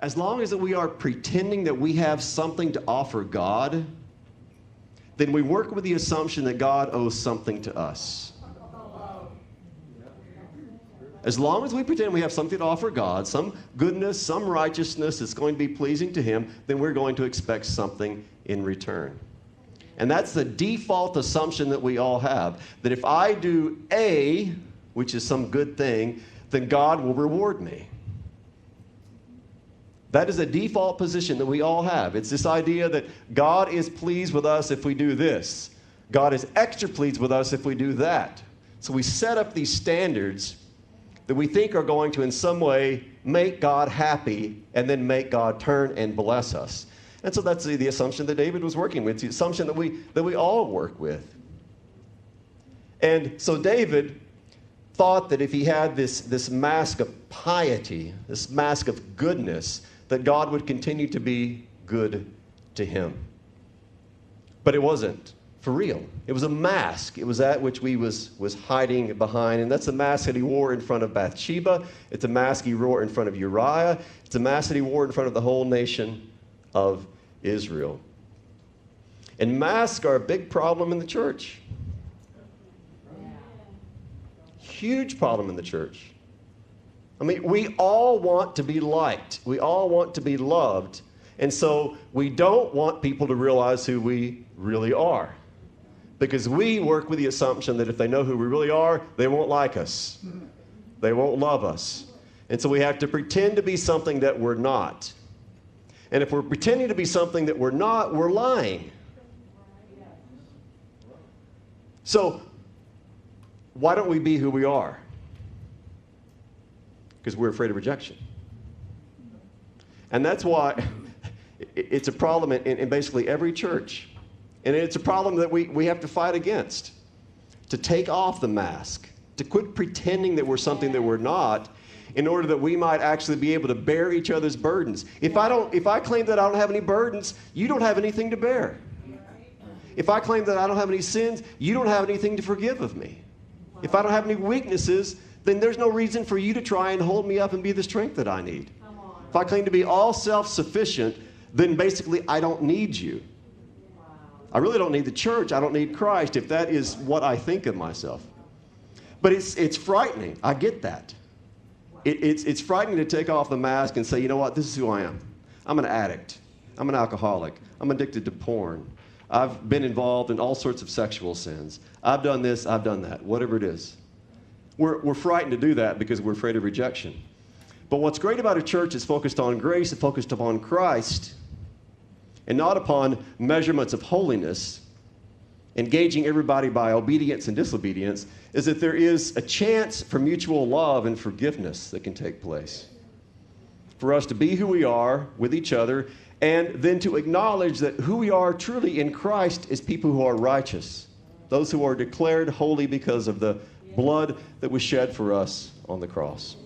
as long as we are pretending that we have something to offer God, then we work with the assumption that God owes something to us. As long as we pretend we have something to offer God, some goodness, some righteousness that's going to be pleasing to Him, then we're going to expect something in return. And that's the default assumption that we all have, that if I do A, which is some good thing, then God will reward me. That is a default position that we all have. It's this idea that God is pleased with us if we do this. God is extra pleased with us if we do that. So we set up these standards that we think are going to in some way make God happy and then make God turn and bless us. And so that's the assumption that David was working with. It's the assumption that we all work with. And so David thought that if he had this mask of piety, this mask of goodness, that God would continue to be good to him. But it wasn't for real. It was a mask. It was that which he was hiding behind. And that's the mask that he wore in front of Bathsheba. It's a mask he wore in front of Uriah. It's a mask that he wore in front of the whole nation of Israel. And masks are a big problem in the church. Huge problem in the church. I mean, we all want to be liked. We all want to be loved. And so we don't want people to realize who we really are. Because we work with the assumption that if they know who we really are, they won't like us. They won't love us. And so we have to pretend to be something that we're not. And if we're pretending to be something that we're not, we're lying. So why don't we be who we are? Because we're afraid of rejection. And that's why it's a problem in basically every church. And it's a problem that we have to fight against. To take off the mask. To quit pretending that we're something that we're not, in order that we might actually be able to bear each other's burdens. If I claim that I don't have any burdens, you don't have anything to bear. If I claim that I don't have any sins, you don't have anything to forgive of me. If I don't have any weaknesses, then there's no reason for you to try and hold me up and be the strength that I need. If I claim to be all self-sufficient, then basically I don't need you. I really don't need the church. I don't need Christ if that is what I think of myself. But it's frightening. I get that. It's frightening to take off the mask and say, you know what, this is who I am. I'm an addict. I'm an alcoholic. I'm addicted to porn. I've been involved in all sorts of sexual sins. I've done this, I've done that, whatever it is. We're frightened to do that because we're afraid of rejection. But what's great about a church is focused on grace and focused upon Christ and not upon measurements of holiness, engaging everybody by obedience and disobedience, is that there is a chance for mutual love and forgiveness that can take place. For us to be who we are with each other, and then to acknowledge that who we are truly in Christ is people who are righteous, those who are declared holy because of the blood that was shed for us on the cross.